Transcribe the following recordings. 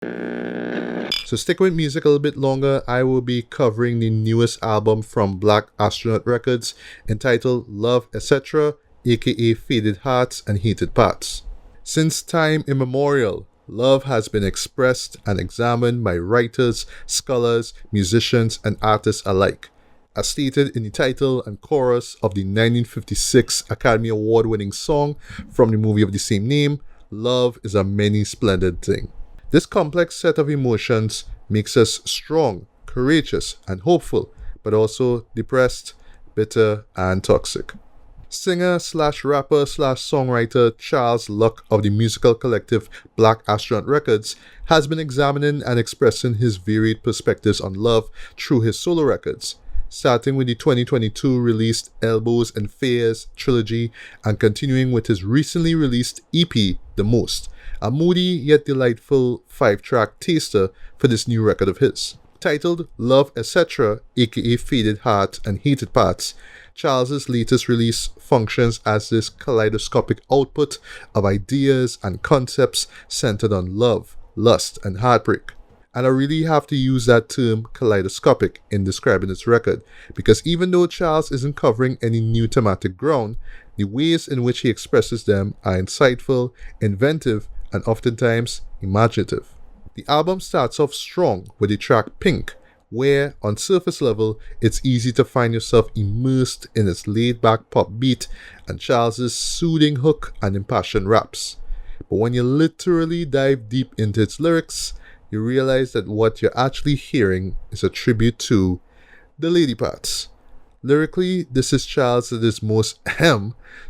So stick with music a little bit longer. I will be covering the newest album from Black Astronaut Records entitled Love Etc., aka Faded Hearts and Heated Parts. Since time immemorial, love has been expressed and examined by writers, scholars, musicians, and artists alike. As stated in the title and chorus of the 1956 Academy Award-winning song from the movie of the same name, love is a many splendid thing. This complex set of emotions makes us strong, courageous, and hopeful, but also depressed, bitter, and toxic. Singer/rapper/songwriter Charles Luck of the musical collective Black Astronaut Records has been examining and expressing his varied perspectives on love through his solo records, starting with the 2022 released Elbows and Fears trilogy and continuing with his recently released EP, The Most, a moody yet delightful 5-track taster for this new record of his. Titled Love Etc., aka Faded Heart and Heated Parts, Charles's latest release functions as this kaleidoscopic output of ideas and concepts centered on love, lust, and heartbreak. And I really have to use that term kaleidoscopic in describing this record, because even though Charles isn't covering any new thematic ground, the ways in which he expresses them are insightful, inventive, and oftentimes imaginative. The album starts off strong with the track Pink, where, on surface level, it's easy to find yourself immersed in its laid-back pop beat and Charles's soothing hook and impassioned raps. But when you literally dive deep into its lyrics, you realize that what you're actually hearing is a tribute to the lady parts. Lyrically, this is Charles at his most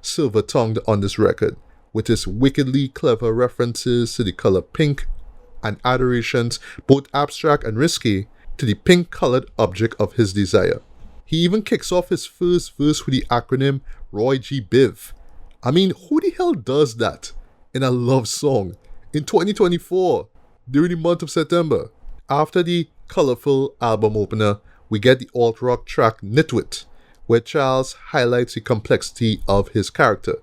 silver-tongued on this record, with his wickedly clever references to the color pink and adorations, both abstract and risky, to the pink-colored object of his desire. He even kicks off his first verse with the acronym Roy G. Biv. I mean, who the hell does that in a love song in 2024 during the month of September? After the colorful album opener, we get the alt-rock track Nitwit, where Charles highlights the complexity of his character.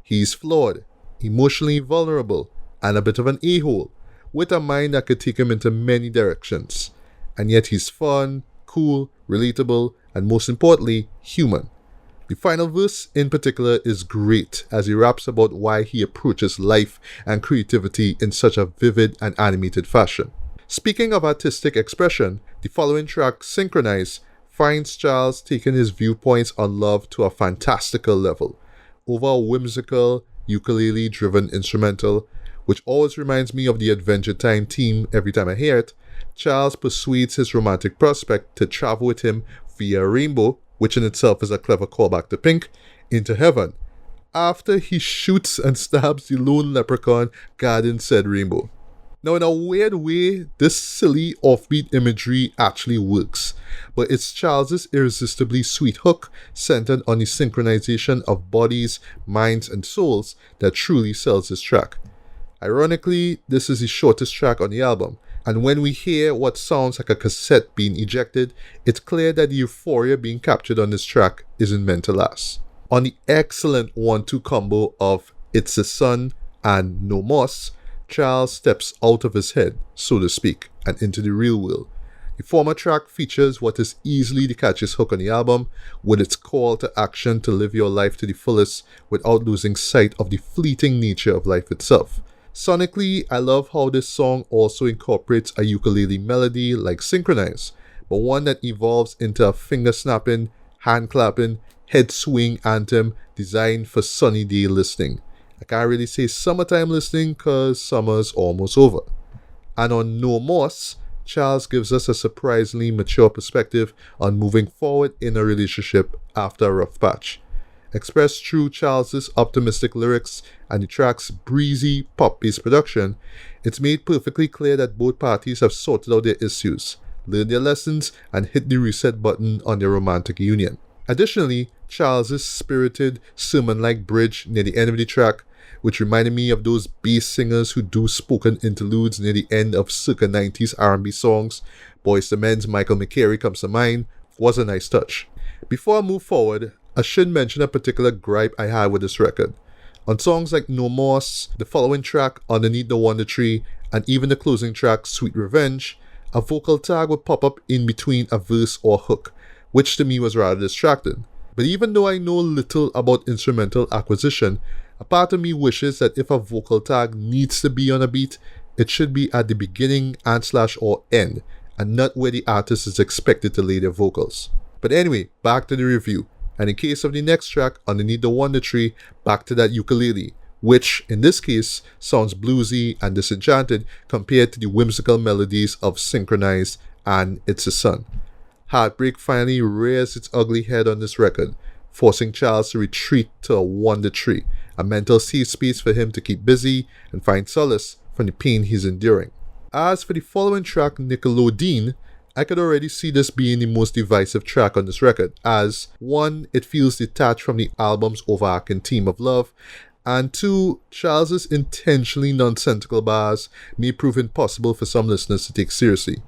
He's flawed, emotionally vulnerable, and a bit of an a-hole, with a mind that could take him into many directions. And yet he's fun, cool, relatable, and most importantly, human. The final verse in particular is great as he raps about why he approaches life and creativity in such a vivid and animated fashion. Speaking of artistic expression, the following track, Synchronize, finds Charles taking his viewpoints on love to a fantastical level, over a whimsical, ukulele-driven instrumental, which always reminds me of the Adventure Time theme every time I hear it. Charles persuades his romantic prospect to travel with him via a rainbow, which in itself is a clever callback to Pink, into heaven, after he shoots and stabs the lone leprechaun guarding said rainbow. Now, in a weird way, this silly offbeat imagery actually works, but it's Charles's irresistibly sweet hook centered on the synchronization of bodies, minds, and souls that truly sells this track. Ironically, this is the shortest track on the album, and when we hear what sounds like a cassette being ejected, it's clear that the euphoria being captured on this track isn't meant to last. On the excellent 1-2 combo of It's the Sun and No Moss, Charles steps out of his head, so to speak, and into the real world. The former track features what is easily the catchiest hook on the album, with its call to action to live your life to the fullest without losing sight of the fleeting nature of life itself. Sonically, I love how this song also incorporates a ukulele melody like Synchronize, but one that evolves into a finger-snapping, hand-clapping, head-swing anthem designed for sunny day listening. I can't really say summertime listening cause summer's almost over. And on No Moss, Charles gives us a surprisingly mature perspective on moving forward in a relationship after a rough patch. Expressed through Charles's optimistic lyrics and the track's breezy pop-based production, it's made perfectly clear that both parties have sorted out their issues, learned their lessons, and hit the reset button on their romantic union. Additionally, Charles's spirited, sermon-like bridge near the end of the track, which reminded me of those bass singers who do spoken interludes near the end of circa 90s R&B songs, Boyz II Men's Michael McCary comes to mind, was a nice touch. Before I move forward, I should mention a particular gripe I had with this record. On songs like No Moss, the following track, Underneath the Wonder Tree, and even the closing track, Sweet Revenge, a vocal tag would pop up in between a verse or hook, which to me was rather distracting. But even though I know little about instrumental acquisition, a part of me wishes that if a vocal tag needs to be on a beat, it should be at the beginning and/or end, and not where the artist is expected to lay their vocals. But anyway, back to the review. And in case of the next track, underneath the Wonder Tree, back to that ukulele, which in this case sounds bluesy and disenchanted compared to the whimsical melodies of Synchronized and It's the Sun. Heartbreak finally rears its ugly head on this record, forcing Charles to retreat to a Wonder Tree, a mental safe space for him to keep busy and find solace from the pain he's enduring. As for the following track, Nickelodeon, I could already see this being the most divisive track on this record, as 1, it feels detached from the album's overarching theme of love, and 2, Charles's intentionally nonsensical bars may prove impossible for some listeners to take seriously.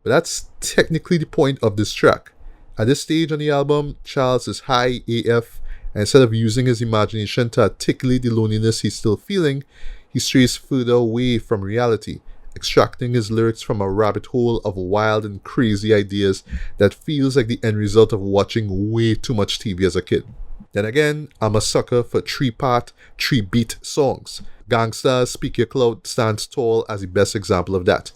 But that's technically the point of this track. At this stage on the album, Charles is high AF, and instead of using his imagination to articulate the loneliness he's still feeling, he strays further away from reality, extracting his lyrics from a rabbit hole of wild and crazy ideas that feels like the end result of watching way too much TV as a kid. Then again, I'm a sucker for 3-part, 3-beat songs. Gangsta's Speak Your Cloud stands tall as the best example of that.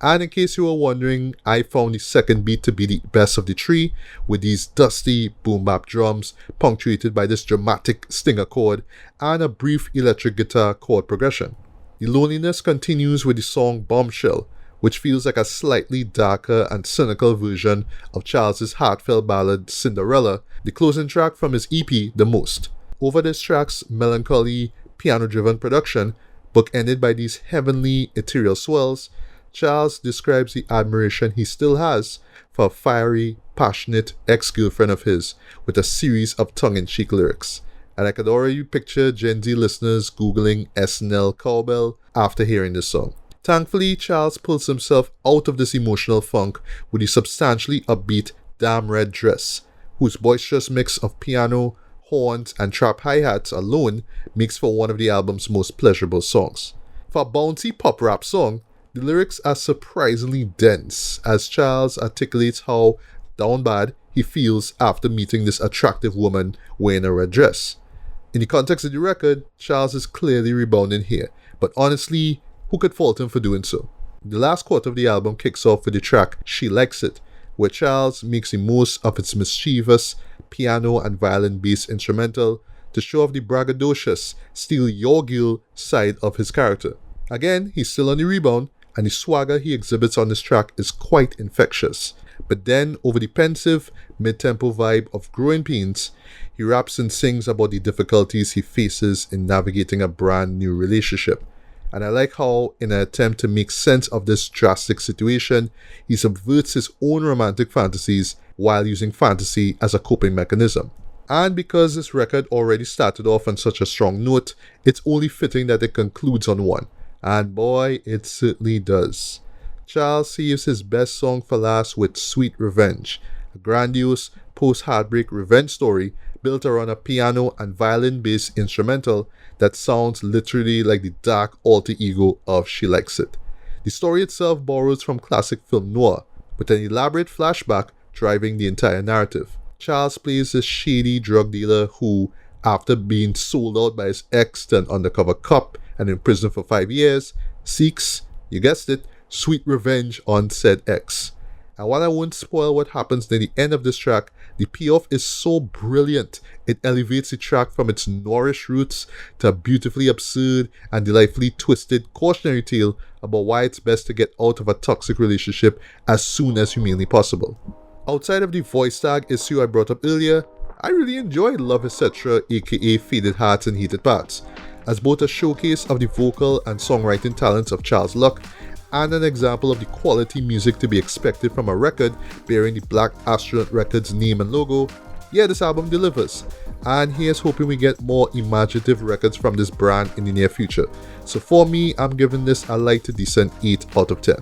And in case you were wondering, I found the second beat to be the best of the 3, with these dusty boom-bap drums punctuated by this dramatic stinger chord and a brief electric guitar chord progression. The loneliness continues with the song Bombshell, which feels like a slightly darker and cynical version of Charles's heartfelt ballad Cinderella, the closing track from his EP The Most. Over this track's melancholy, piano-driven production, bookended by these heavenly, ethereal swells, Charles describes the admiration he still has for a fiery, passionate ex-girlfriend of his with a series of tongue-in-cheek lyrics. And I could already picture Gen Z listeners Googling SNL cowbell after hearing this song. Thankfully, Charles pulls himself out of this emotional funk with the substantially upbeat Damn Red Dress, whose boisterous mix of piano, horns, and trap hi-hats alone makes for one of the album's most pleasurable songs. For a bouncy pop rap song, the lyrics are surprisingly dense, as Charles articulates how down bad he feels after meeting this attractive woman wearing a red dress. In the context of the record, Charles is clearly rebounding here, but honestly, who could fault him for doing so? The last quarter of the album kicks off with the track She Likes It, where Charles makes the most of its mischievous piano and violin-based instrumental to show off the braggadocious, steal your girl side of his character. Again, he's still on the rebound, and the swagger he exhibits on this track is quite infectious. But then, over the pensive, mid-tempo vibe of Growing Pains, he raps and sings about the difficulties he faces in navigating a brand new relationship. And I like how, in an attempt to make sense of this drastic situation, he subverts his own romantic fantasies while using fantasy as a coping mechanism. And because this record already started off on such a strong note, it's only fitting that it concludes on one. And boy, it certainly does. Charles saves his best song for last with Sweet Revenge, a grandiose post-heartbreak revenge story built around a piano and violin-based instrumental that sounds literally like the dark alter ego of She Likes It. The story itself borrows from classic film noir, with an elaborate flashback driving the entire narrative. Charles plays a shady drug dealer who, after being sold out by his ex to an undercover cop and in prison for 5 years, seeks, you guessed it, sweet revenge on said ex. And while I won't spoil what happens near the end of this track, the payoff is so brilliant, it elevates the track from its noirish roots to a beautifully absurd and delightfully twisted cautionary tale about why it's best to get out of a toxic relationship as soon as humanly possible. Outside of the voice tag issue I brought up earlier, I really enjoyed Love Etc., aka Faded Hearts and Heated Parts, as both a showcase of the vocal and songwriting talents of Charles Luck and an example of the quality music to be expected from a record bearing the Black Astronaut Records name and logo. Yeah, this album delivers, and here's hoping we get more imaginative records from this brand in the near future. So for me, I'm giving this a light to decent 8 out of 10.